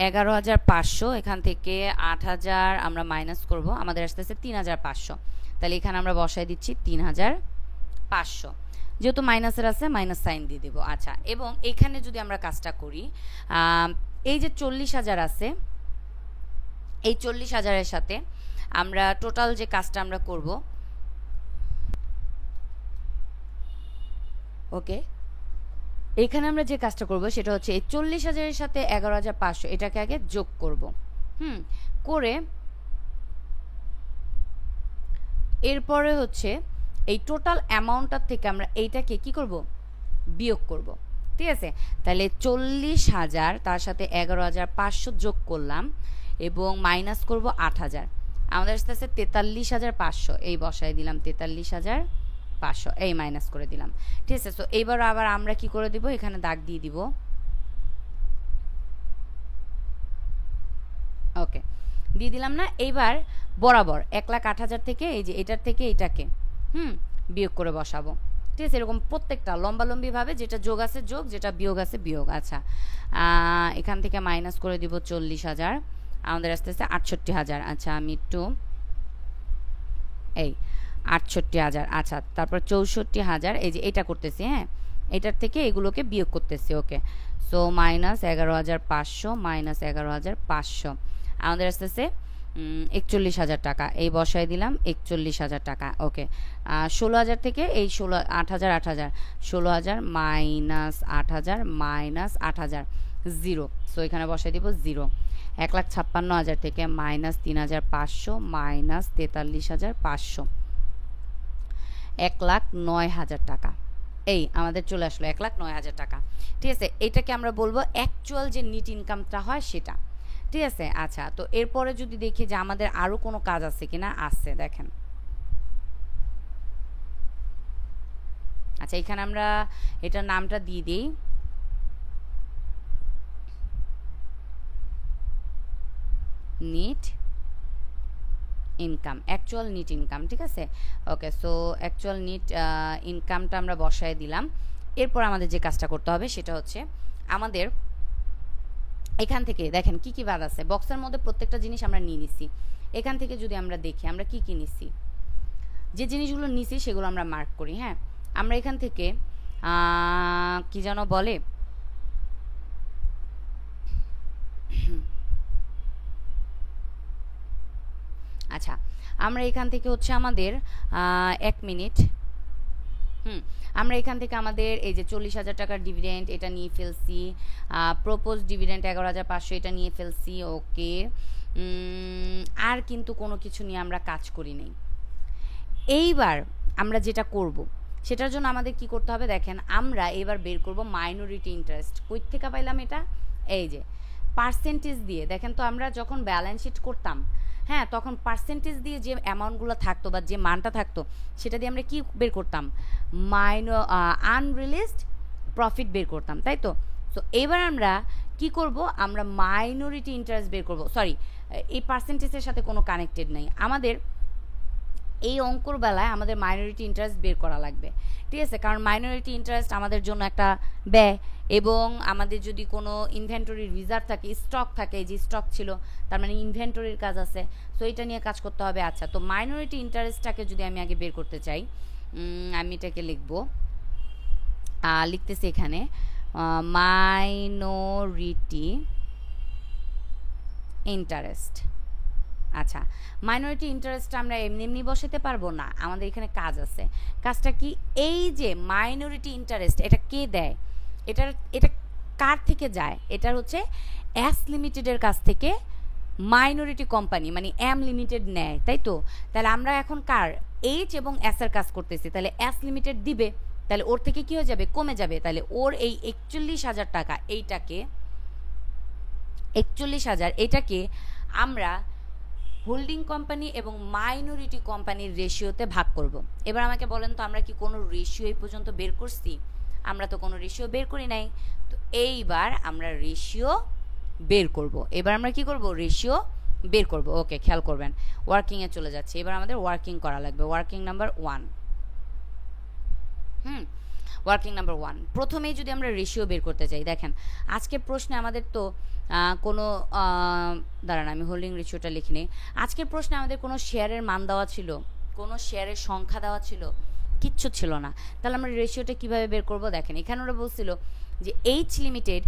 11,500 এখান থেকে 8,000 আমরা মাইনাস করব, আমাদের আসতেছে 3,500। তাহলে এখানে আমরা বসাই দিচ্ছি 3,500, যেহেতু মাইনাসের আছে মাইনাস সাইন দিয়ে দেবো। আচ্ছা, এবং এখানে যদি আমরা কাজটা করি, এই যে 40,000 আছে, এই 40,000-এর সাথে আমরা টোটাল যে কাজটা আমরা করব, ওকে, এখানে আমরা যে কাজটা করব সেটা হচ্ছে এই 40,000-এর সাথে 11,500 এটাকে আগে যোগ করব। করে এরপরে হচ্ছে এই টোটাল অ্যামাউন্টটার থেকে আমরা এইটাকে কি করব? বিয়োগ করব। ঠিক আছে, তাহলে 40,000 তার সাথে 11,500 যোগ করলাম এবং মাইনাস করব 8,000, আমাদের আস্তে আস্তে 43,500, এই বসায় দিলাম 43,500, এই মাইনাস করে দিলাম। ঠিক আছে, তো এইবার আবার আমরা কি করে দিব? এখানে দাগ দিয়ে দিব। ওকে, দিয়ে দিলাম না? এইবার বরাবর 1,08,000 থেকে এই যে এটার থেকে এইটাকে বিয়োগ করে বসাবো। ঠিক আছে, এরকম প্রত্যেকটা লম্বালম্বিভাবে, যেটা যোগ আছে যোগ, যেটা বিয়োগ আছে বিয়োগ। আচ্ছা, এখান থেকে মাইনাস করে দিব 40,000, আমাদের আস্তে আস্তে 68,000। আচ্ছা, আমি একটু এই 68,000। আচ্ছা, তারপর 64,000, এই যে এটা করতেছি, হ্যাঁ, এটার থেকে এগুলোকে বিয়োগ করতেছি। ওকে, সো মাইনাস 11,500 মাইনাস 11,500, আমাদের আস্তে আস্তে 41,000 টাকা, এই বসায় দিলাম 41,000 টাকা। ওকে, 16,000 থেকে এই 8,000 16,000 মাইনাস 8,000 মাইনাস 8,000 জিরো, সো এখানে বসাই দিব 0। 1,56,000 থেকে মাইনাস 3,500 মাইনাস 43,500, 1,09,000 টাকা, এই আমাদের চলে আসলো 1,09,000 টাকা। ঠিক আছে, এটাকে আমরা বলবো অ্যাকচুয়াল যে নিট ইনকামটা হয় সেটা। ঠিক আছে, আচ্ছা, তো এরপরে যদি দেখি যে আমাদের আরও কোনো কাজ আছে কিনা, আছে, দেখেন। আচ্ছা, এখানে আমরা এটার নামটা দিয়ে দিই, NEET income, actual NEET income, ঠিক আছে। ওকে, সো অ্যাকচুয়াল নিট ইনকামটা আমরা বসায় দিলাম। এরপর আমাদের যে কাজটা করতে হবে সেটা হচ্ছে আমাদের এখান থেকে দেখেন কি কি বাদ আছে, বক্সের মধ্যে প্রত্যেকটা জিনিস আমরা নিয়ে নিছি। এখান থেকে যদি আমরা দেখি আমরা কি কি নিছি, যে জিনিসগুলো নিছি সেগুলো আমরা মার্ক করি। হ্যাঁ, আমরা এখান থেকে কি যেন বলে, আচ্ছা আমরা এখান থেকে হচ্ছে আমাদের 1 মিনিট, আমরা এখান থেকে আমাদের এই যে 40,000 টাকার ডিভিডেন্ড এটা নিয়ে ফেলছি, প্রপোজ ডিভিডেন্ড 11,500 এটা নিয়ে ফেলছি। ওকে, আর কিন্তু কোনো কিছু নিয়ে আমরা কাজ করি নাই। এইবার আমরা যেটা করব সেটার জন্য আমাদের কি করতে হবে দেখেন, আমরা এবার বের করব মাইনরিটি ইন্টারেস্ট। কই থেকে পাইলাম এটা, এই যে পার্সেন্টেজ দিয়ে। দেখেন তো আমরা যখন ব্যালেন্স শিট করতাম, হ্যাঁ, তখন পার্সেন্টেজ দিয়ে যে অ্যামাউন্টগুলো থাকতো বা যে মানটা থাকতো সেটা দিয়ে আমরা কি বের করতাম, আনরিলিজড প্রফিট বের করতাম, তাই তো। সো এবার আমরা কি করব, আমরা মাইনরিটি ইন্টারেস্ট বের করব। সরি, এই পার্সেন্টেজের সাথে কোনো কানেক্টেড নেই আমাদের এই অঙ্কর বেলায়, আমাদের মাইনরিটি ইন্টারেস্ট বের করা লাগবে, ঠিক আছে। কারণ মাইনরিটি ইন্টারেস্ট আমাদের জন্য একটা ব্যয়, এবং আমাদের যদি কোনো ইনভেন্টরির রিজার্ভ থাকে, স্টক থাকে, যে স্টক ছিল তার মানে ইনভেন্টরির কাজ আছে, সো এটা নিয়ে কাজ করতে হবে। আচ্ছা, তো মাইনরিটি ইন্টারেস্টটাকে যদি আমি আগে বের করতে চাই, আমি এটাকে লিখতেছি এখানে মাইনরিটি ইন্টারেস্ট। আচ্ছা, মাইনরিটি ইন্টারেস্টটা আমরা এমনি এমনি বসাতে পারবো না, আমাদের এখানে কাজ আছে। কাজটা কি, এই যে মাইনরিটি ইন্টারেস্ট এটা কে দেয়, এটা কার থেকে যায়, এটা হচ্ছে এস লিমিটেডের কাছ থেকে মাইনরিটি কোম্পানি মানে এম লিমিটেড নেয়, তাই তো। তাহলে আমরা এখন কার, এইচ এবং এস এর কাজ করতেছি, তাহলে এস লিমিটেড দিবে, তাহলে ওর থেকে কি হয়ে যাবে, কমে যাবে। তাহলে ওর এই 41,000 টাকা, এইটাকে 41,000 এটাকে আমরা হোল্ডিং কোম্পানি এবং মাইনরিটি কোম্পানির রেশিওতে ভাগ করব। এবার আমাকে বলেন তো, আমরা কি কোনো রেশিও এই পর্যন্ত বের করছি? আমরা তো কোনো রেশিও বের করি নাই। তো এইবার আমরা রেশিও বের করব। এবার আমরা কি করব, রেশিও বের করব। ওকে, খেয়াল করবেন, ওয়ার্কিংয়ে চলে যাচ্ছে। এবার আমাদের ওয়ার্কিং করা লাগবে, ওয়ার্কিং নাম্বার 1। ওয়ার্কিং নাম্বার 1, প্রথমেই যদি আমরা রেশিও বের করতে চাই, দেখেন আজকের প্রশ্নে আমাদের তো কোনো দাঁড়ান আমি হোল্ডিং রেশিওটা লিখি নিই। আজকের প্রশ্নে আমাদের কোনো শেয়ারের মান দেওয়া ছিল, কোনো শেয়ারের সংখ্যা দেওয়া ছিল, কিচ্ছু ছিল না। তাহলে আমরা রেশিওটা কীভাবে বের করব, দেখেন এখানে ওরা বলছিল যে এইচ লিমিটেড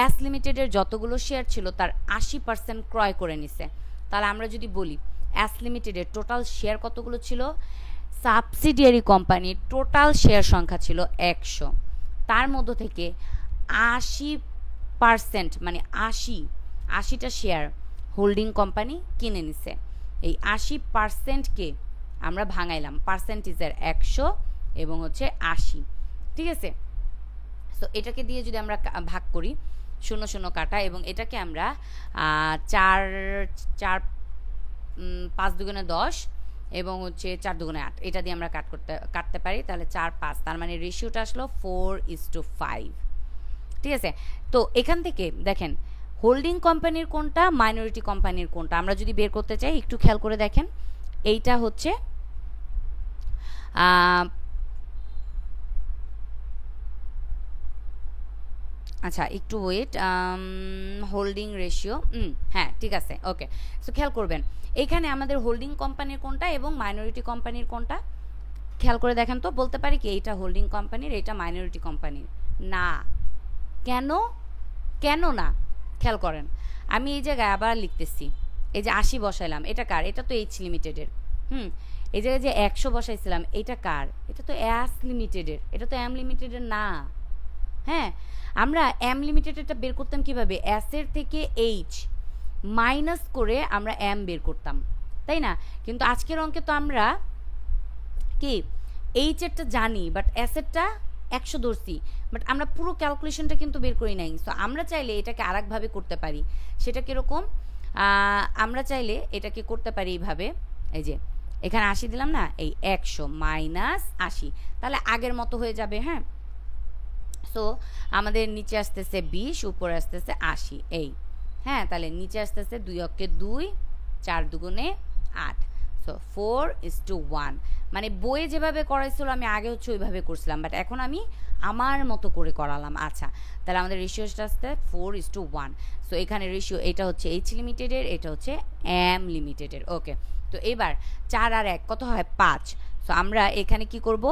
এস লিমিটেডের যতগুলো শেয়ার ছিল তার 80% ক্রয় করে নিছে। তাহলে আমরা যদি বলি এস লিমিটেডের টোটাল শেয়ার কতগুলো ছিল, সাবসিডিয়ারি কোম্পানির টোটাল শেয়ার সংখ্যা ছিল 100, তার মধ্য থেকে 80% মানে 80টা শেয়ার হোল্ডিং কোম্পানি কিনে নিছে। এই 80%কে আমরা ভাঙাইলাম, পার্সেন্টেজের 100 এবং হচ্ছে 80, ঠিক আছে। সো এটাকে দিয়ে যদি আমরা ভাগ করি, 0 কাটা, এবং এটাকে আমরা 5 দুগুণে 10 এবং হচ্ছে 4 দুগুণে 8 এটা দিয়ে আমরা কাটতে পারি। তাহলে 4 5, তার মানে রেশিওটা আসলো 4:5, ঠিক আছে। তো এখান থেকে দেখেন হোল্ডিং কোম্পানির কোনটা, মাইনরিটি কোম্পানির কোনটা আমরা যদি বের করতে চাই, একটু খেয়াল করে দেখেন। এইটা হচ্ছে আচ্ছা একটু ওয়েট, হোল্ডিং রেশিও, হ্যাঁ ঠিক আছে, ওকে। সো খেয়াল করবেন এইখানে আমাদের হোল্ডিং কোম্পানির কোনটা এবং মাইনরিটি কোম্পানির কোনটা, খেয়াল করে দেখেন তো। বলতে পারি কি এইটা হোল্ডিং কোম্পানির, এইটা মাইনরিটি কোম্পানির না। কেন না, খেয়াল করেন। আমি এই জায়গায় আবার লিখতেছি, এই যে 80 বসাইলাম, এটা কার, এটা তো এইচ লিমিটেডের। এই জায়গায় যে 100 বসাইছিলাম, এটা কার, এটা তো এস লিমিটেডের, এটা তো এম লিমিটেডের না। হ্যাঁ, আমরা এম লিমিটেডেরটা বের করতাম কিভাবে, এস এর থেকে এইচ মাইনাস করে আমরা এম বের করতাম, তাই না। কিন্তু আজকের অঙ্কে তো আমরা কি এইচ এরটা জানি, বাট এস এরটা 100 ধরছি, বাট আমরা পুরো ক্যালকুলেশনটা কিন্তু বের করি নাই। সো আমরা চাইলে এটাকে আরেকভাবে করতে পারি। সেটা কীরকম, আমরা চাইলে এটাকে করতে পারি এইভাবে, এই যে এখানে 80 দিলাম না, এই 100 মাইনাস 80, তাহলে আগের মতো হয়ে যাবে। হ্যাঁ, সো আমাদের নিচে আসতেছে 20, উপরে আসতেছে 80, এই হ্যাঁ, তাহলে নিচে আসতেছে 2 অক্ষে 2, 4 দুগুণে 8। সো সো 4:1, মানে বইয়ে যেভাবে করাইছিল আমি আগে হচ্ছে ওইভাবে করছিলাম, বাট এখন আমি আমার মতো করে করালাম। আচ্ছা, তাহলে আমাদের রেশিওটা আসতে 4:1। সো এখানে রেশিও এটা হচ্ছে এইচ লিমিটেডের, এটা হচ্ছে এম লিমিটেডের। ওকে, তো এবার 4 আর 1 কত হয়? 5। সো আমরা এখানে কি করব?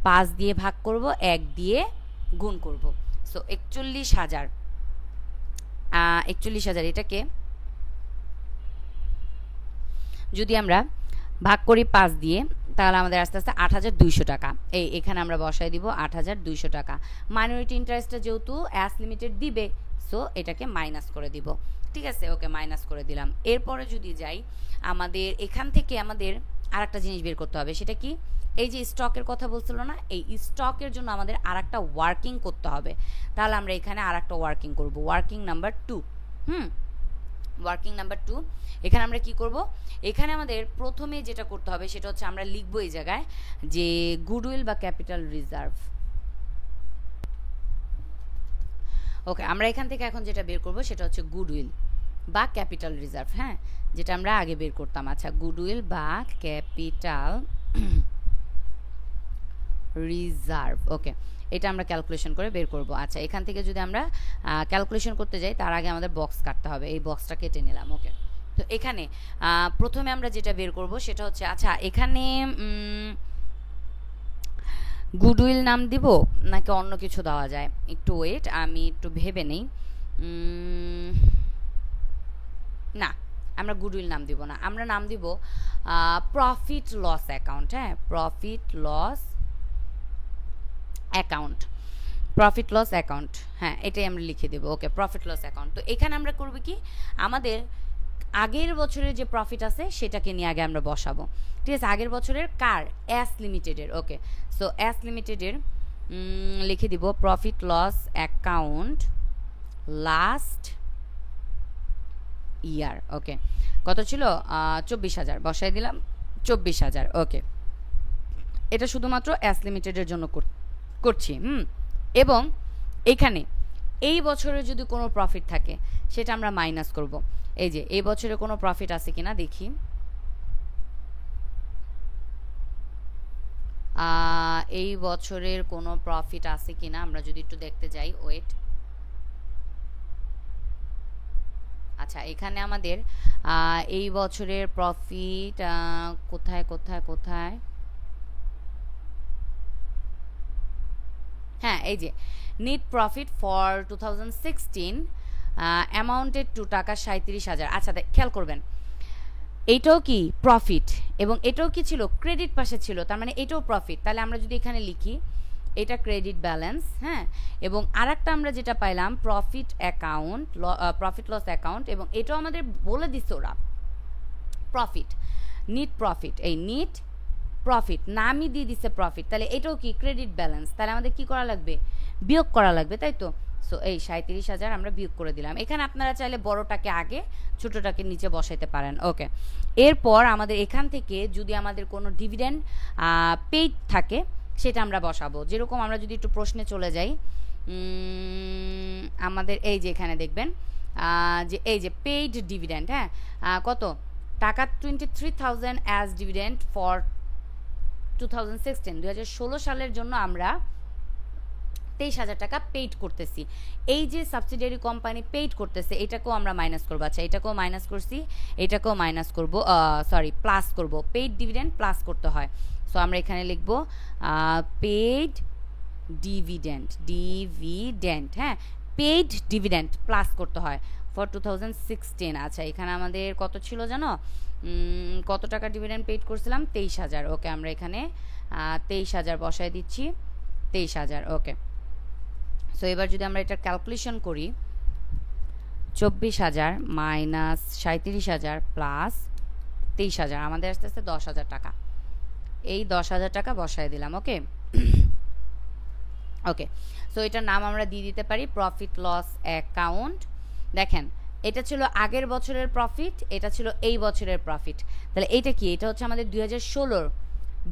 5 দিয়ে ভাগ করব, 1 দিয়ে গুণ করব। সো 41,000, 41,000 এটাকে যদি আমরা ভাগ করি 5 দিয়ে, তাহলে আমাদের আস্তে আস্তে 8,200 টাকা। এখানে আমরা বসাই দিব 8,200 টাকা। মাইনরিটি ইন্টারেস্টটা যেহেতু অ্যাস লিমিটেড দিবে, সো এটাকে মাইনাস করে দিব। ঠিক আছে, ওকে, মাইনাস করে দিলাম। এরপরে যদি যাই, আমাদের এখান থেকে আমাদের আর একটা জিনিস বের করতে হবে। সেটা কি? এই যে স্টকের কথা বলছিল না, এই স্টকের জন্য আমাদের আর একটা ওয়ার্কিং করতে হবে। তাহলে আমরা এখানে আর একটা ওয়ার্কিং করব, ওয়ার্কিং নাম্বার 2। ওয়ার্কিং নাম্বার 2, এখানে আমরা কি করব? এখানে আমাদের প্রথমে যেটা করতে হবে সেটা হচ্ছে আমরা লিখবো এই জায়গায় যে গুডউইল বা ক্যাপিটাল রিজার্ভ। ওকে, আমরা এখান থেকে এখন যেটা বের করব সেটা হচ্ছে গুডউইল বা ক্যাপিটাল রিজার্ভ। হ্যাঁ, যেটা আমরা আগে বের করতাম। আচ্ছা, গুডউইল বা ক্যাপিটাল রিজার্ভ। ওকে, এটা আমরা ক্যালকুলেশন করে বের করব। আচ্ছা, এখান থেকে যদি আমরা ক্যালকুলেশন করতে যাই, তার আগে আমাদের বক্স কাটতে হবে। এই বক্সটা কেটে নিলাম। ওকে, তো এখানে প্রথমে আমরা যেটা বের করব সেটা হচ্ছে, আচ্ছা এখানে গুডউইল নাম দিব নাকি অন্য কিছু দেওয়া যায়? একটু ওয়েট, আমি একটু ভেবে নেই। না, আমরা গুডউইল নাম দিব না, আমরা নাম দিব প্রফিট লস অ্যাকাউন্ট। হ্যাঁ, profit loss account, profit loss account. হ্যাঁ, এটাই আমরা লিখে দেবো। Okay, profit loss account. তো এখানে আমরা করব কি, আমাদের আগের বছরের যে প্রফিট আছে সেটাকে নিয়ে আগে আমরা বসাবো। ঠিক আছে, আগের বছরের কার? অ্যাস লিমিটেডের। ওকে, সো অ্যাস লিমিটেডের লিখে দিব profit loss account last year. Okay, কত ছিল? 24,000 বসাই দিলাম, 24,000। ওকে, এটা শুধুমাত্র অ্যাস লিমিটেডের জন্য করছি। এবং এখানে এই বছরে যদি কোনো প্রফিট থাকে সেটা আমরা মাইনাস করব। এই যে এই বছরে কোনো প্রফিট আছে কিনা দেখি। এই বছরের কোনো প্রফিট আছে কিনা আমরা যদি একটু দেখতে যাই। ওয়েট, আচ্ছা এখানে আমাদের এই বছরের প্রফিট কোথায় কোথায় কোথায়? হ্যাঁ, এই যে net profit for 2016 amounted to টাকা 37,000। আচ্ছা, খেয়াল করবেন, এইটাও কি প্রফিট এবং এটাও কি ছিল? ক্রেডিট পাশে ছিল, তার মানে এটাও প্রফিট। তাহলে আমরা যদি এখানে লিখি এটা ক্রেডিট ব্যালেন্স। হ্যাঁ, এবং আরেকটা আমরা যেটা পাইলাম profit account, profit loss account, এবং এটাও আমাদের বলে দিচ্ছে ওরা প্রফিট, নিট প্রফিট। এই নিট প্রফিট নামই দিয়ে দিচ্ছে প্রফিট, তাহলে এটাও কি ক্রেডিট ব্যালেন্স। তাহলে আমাদের কি করা লাগবে? বিয়োগ করা লাগবে, তাই তো? সো এই 37,000 আমরা বিয়োগ করে দিলাম। এখানে আপনারা চাইলে বড়টাকে আগে ছোটটাকে নিচে বসাইতে পারেন। ওকে, এরপর আমাদের এখান থেকে যদি আমাদের কোনো ডিভিডেন্ড পেইড থাকে সেটা আমরা বসাবো। যেরকম আমরা যদি একটু প্রশ্নে চলে যাই, আমাদের এই যে এখানে দেখবেন যে এই যে পেইড ডিভিডেন্ড। হ্যাঁ, কত টাকা? 23,000 অ্যাজ ডিভিডেন্ড ফর 2016, 2016 সালের জন্য আমরা 23,000 টাকা পেইড করতেছি। এই যে সাবসিডিয়ারি কোম্পানি পেইড করতেছে এটাকেও আমরা মাইনাস করবো। আচ্ছা, এটাকেও মাইনাস করছি, এটাকেও মাইনাস করবো, সরি প্লাস করবো। পেইড ডিভিডেন্ড প্লাস করতে হয়। সো আমরা এখানে লিখবো পেইড ডিভিডেন্ড, ডিভিডেন্ড। হ্যাঁ, পেইড ডিভিডেন্ড প্লাস করতে হয় ফর 2016। আচ্ছা, এখানে আমাদের কত ছিল জানো? কত টাকা ডিভিডেন্ড পেইড করছিলাম? 23,000। ওকে, আমরা এখানে 23,000 বসাই দিচ্ছি, 23,000। ওকে, সো এবার যদি আমরা এটা ক্যালকুলেশন করি, 24,000 মাইনাস 37,000 প্লাস 23,000, আমাদের আস্তে আস্তে 10,000 টাকা। এই 10,000 টাকা বসাই দিলাম। ওকে, ওকে, সো এটার নাম আমরা দিয়ে দিতে পারি প্রফিট লস অ্যাকাউন্ট। দেখেন, এটা ছিল আগের বছরের প্রফিট, এটা ছিল এই বছরের প্রফিট। তাহলে এইটা কি? এটা হচ্ছে আমাদের 2016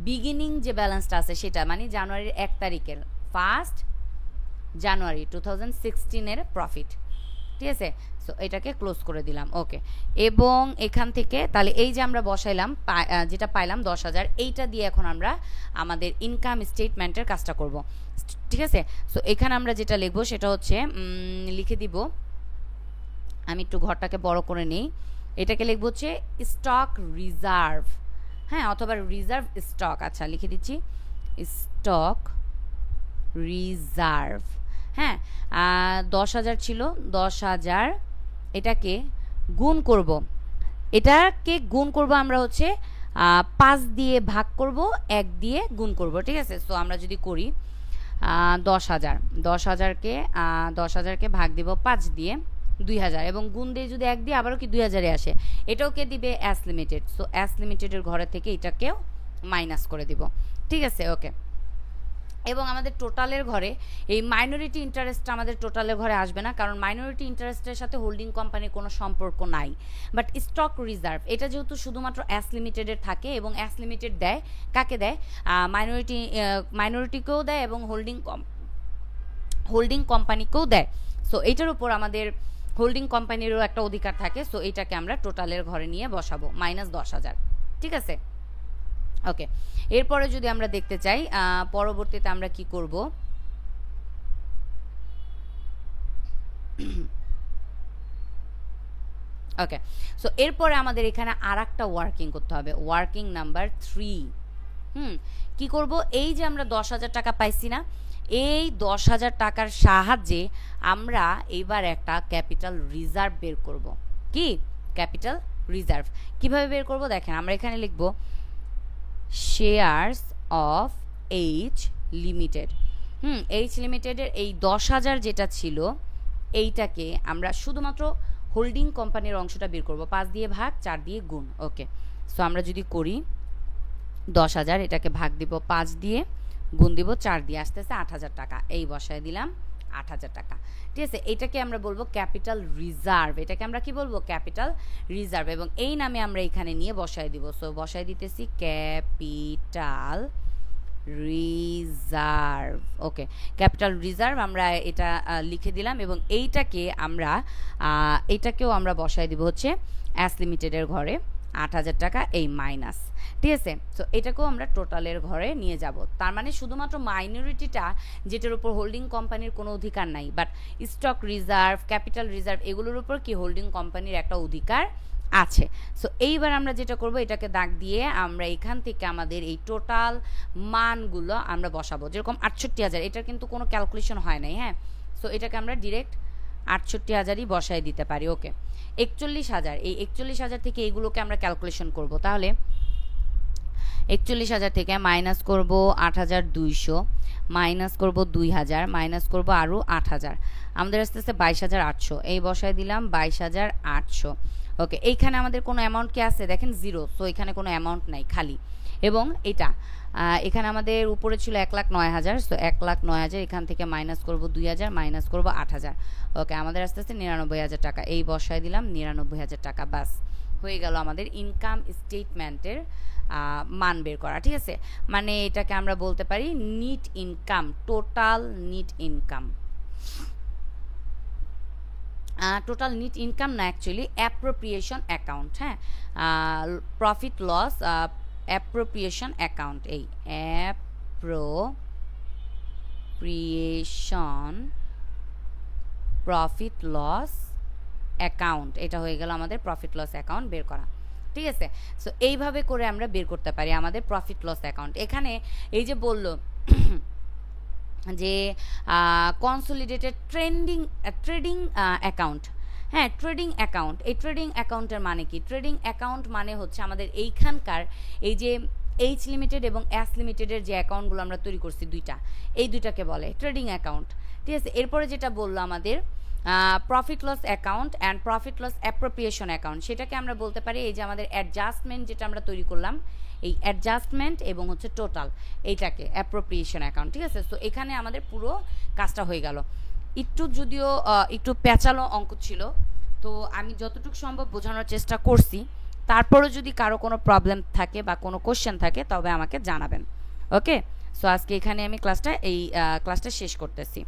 বিগিনিং যে ব্যালেন্সটা আছে সেটা, মানে জানুয়ারির 1 তারিখের, 1 জানুয়ারি 2016 এর প্রফিট। ঠিক আছে। সো এটাকে ক্লোজ করে দিলাম, ওকে। এবং এখান থেকে তাহলে এই যে আমরা বসাইলাম যেটা পাইলাম 10,000, এইটা দিয়ে এখন আমরা আমাদের ইনকাম স্টেটমেন্টের কাজটা করব, ঠিক আছে। সো এখানে আমরা যেটা লিখবো সেটা হচ্ছে লিখে দিব, আমি একটু ঘরটাকে বড় করে নিই, এটাকে লিখবো হচ্ছে স্টক রিজার্ভ, হ্যাঁ, অথবা রিজার্ভ স্টক। আচ্ছা লিখে দিচ্ছি স্টক রিজার্ভ, হ্যাঁ। 10,000 ছিল, 10,000 এটাকে গুণ করব, এটাকে গুণ করব আমরা হচ্ছে 5 দিয়ে ভাগ করব, 1 দিয়ে গুণ করব, ঠিক আছে। সো আমরা যদি করি 10,000কে ভাগ দিব 5 দিয়ে, 2,000, এবং গুণ দিয়ে যদি 1 দিয়ে আবারও কি 2,000 আসে, এটাও কে দিবে অ্যাস লিমিটেড। সো অ্যাস লিমিটেডের ঘরে থেকে এটাকেও মাইনাস করে দিব, ঠিক আছে, ওকে। এবং আমাদের টোটালের ঘরে এই মাইনরিটি ইন্টারেস্টটা আমাদের টোটালের ঘরে আসবে না, কারণ মাইনরিটি ইন্টারেস্টের সাথে হোল্ডিং কোম্পানির কোনো সম্পর্ক নাই। বাট স্টক রিজার্ভ এটা যেহেতু শুধুমাত্র অ্যাস লিমিটেডের থাকে, এবং অ্যাস লিমিটেড দেয় কাকে দেয়, মাইনরিটিকেও দেয় এবং হোল্ডিং কোম্পানিকেও দেয়। সো এইটার উপর আমাদের হোল্ডিং কোম্পানিরও একটা অধিকার থাকে। সো এইটাকে আমরা টোটালের ঘরে নিয়ে বসাবো -10,000, ঠিক আছে, ওকে। এরপরে যদি আমরা দেখতে চাই পরবর্তীতে আমরা কি করব, ওকে। সো এরপরে আমাদের এখানে আরেকটা ওয়ার্কিং করতে হবে, ওয়ার্কিং নাম্বার 3। কি করব, এই যে আমরা 10,000 টাকা পাইছি না, এই 10,000 টাকার সাহায্যে আমরা এবার একটা ক্যাপিটাল রিজার্ভ বের করব। কি ক্যাপিটাল রিজার্ভ কিভাবে বের করব দেখেন, আমরা এখানে লিখব shares of H limited. H লিমিটেডের এই 10,000 যেটা ছিল, এইটাকে আমরা শুধুমাত্র হোল্ডিং কোম্পানির অংশটা বের করব, 5 দিয়ে ভাগ 4 দিয়ে গুণ, ওকে। সো আমরা যদি করি 10,000, এটাকে ভাগ দিব 5 দিয়ে, গুণ দিব 4 দিয়ে, আসতেছে 8,000 টাকা, এই বসায় দিলাম 8,000 টাকা, ঠিক আছে। এটাকে আমরা বলবো ক্যাপিটাল রিজার্ভ, এটাকে আমরা কি বলবো ক্যাপিটাল রিজার্ভ, এবং এই নামে আমরা এখানে নিয়ে বসায় দিব। সো বসায় দিতেছি ক্যাপিটাল রিজার্ভ, ওকে। ক্যাপিটাল রিজার্ভ আমরা এটা লিখে দিলাম, এবং এইটাকেও আমরা বসায় দিব হচ্ছে অ্যাস লিমিটেডের ঘরে 8,000 টাকা, এই মাইনাস, ঠিক আছে। সো এটাকেও আমরা টোটালের ঘরে নিয়ে যাব। তার মানে শুধুমাত্র মাইনরিটিটা, যেটার উপর হোল্ডিং কোম্পানির কোনো অধিকার নাই, but stock reserve, capital reserve এগুলোর উপর কি হোল্ডিং কোম্পানির একটা অধিকার আছে। সো এইবার আমরা যেটা করব, এটাকে দাগ দিয়ে আমরা এখান থেকে আমাদের এই টোটাল মানগুলো আমরা বসাবো, যেরকম 68,000, এটার কিন্তু কোনো ক্যালকুলেশন হয় নাই, হ্যাঁ। সো এটাকে আমরা ডিরেক্ট 68,000ই বসাই দিতে পারি, ওকে। 41,000, এই 41,000 থেকে এইগুলোকে আমরা ক্যালকুলেশন করব। তাহলে 41,000 থেকে মাইনাস করব 8,200, মাইনাস করব 2,000, মাইনাস করব আরও 8,000, আমাদের আস্তে আস্তে 22,800, এই বসায় দিলাম 22,800, ওকে। এইখানে আমাদের কোনো অ্যামাউন্ট কি আছে দেখেন, 0। সো এখানে কোনো অ্যামাউন্ট নাই, খালি। এবং এটা এখানে আমাদের উপরে ছিল 1,09,000, সো 1,09,000, এখান থেকে মাইনাস করব 2,000, মাইনাস করব 8,000, ওকে। আমাদের আস্তে আস্তে 99,000 টাকা, এই বসায় দিলাম 99,000 টাকা, বাস হয়ে গেল আমাদের ইনকাম স্টেটমেন্টের মান বের করা, ঠিক আছে। মানে এটাকে আমরা বলতে পারি NEET income, total NEET income. Total NEET income না, অ্যাকচুয়ালি অ্যাপ্রোপ্রিয়েশন অ্যাকাউন্ট, হ্যাঁ। প্রফিট লস অ্যাপ্রোপ্রিয়েশন অ্যাকাউন্ট, এই অ্যাপ্রোপ্রিয়েশন প্রফিট লস অ্যাকাউন্ট, এটা হয়ে গেল আমাদের প্রফিট লস অ্যাকাউন্ট বের করা, ঠিক আছে। সো এইভাবে করে আমরা বের করতে পারি আমাদের প্রফিট লস অ্যাকাউন্ট। এখানে এই যে বলল যে কনসলিডেটেড ট্রেডিং অ্যাকাউন্ট, হ্যাঁ, ট্রেডিং অ্যাকাউন্ট। এই ট্রেডিং অ্যাকাউন্টের মানে কি, ট্রেডিং অ্যাকাউন্ট মানে হচ্ছে আমাদের এইখানকার এই যে এইচ লিমিটেড এবং অ্যাস লিমিটেডের যে অ্যাকাউন্টগুলো আমরা তৈরি করছি এই দুইটাকে বলে ট্রেডিং অ্যাকাউন্ট, ঠিক আছে। এরপরে যেটা বললো আমাদের profit loss account and profit loss appropriation account, সেটাকে আমরা বলতে পারি এই যে আমাদের অ্যাডজাস্টমেন্ট যেটা আমরা তৈরি করলাম, এই অ্যাডজাস্টমেন্ট এবং হচ্ছে টোটাল, এইটাকে অ্যাপ্রোপ্রিয়েশন অ্যাকাউন্ট, ঠিক আছে। সো এখানে আমাদের পুরো কাজটা হয়ে গেল। যদিও একটু প্যাঁচালো অঙ্ক ছিল, তো আমি যতটুকু সম্ভব বোঝানোর চেষ্টা করছি। তারপরেও যদি কারো কোনো প্রবলেম থাকে বা কোনো কোশ্চেন থাকে তবে আমাকে জানাবেন, ওকে। সো আজকে এখানে আমি ক্লাসটা শেষ করতেছি।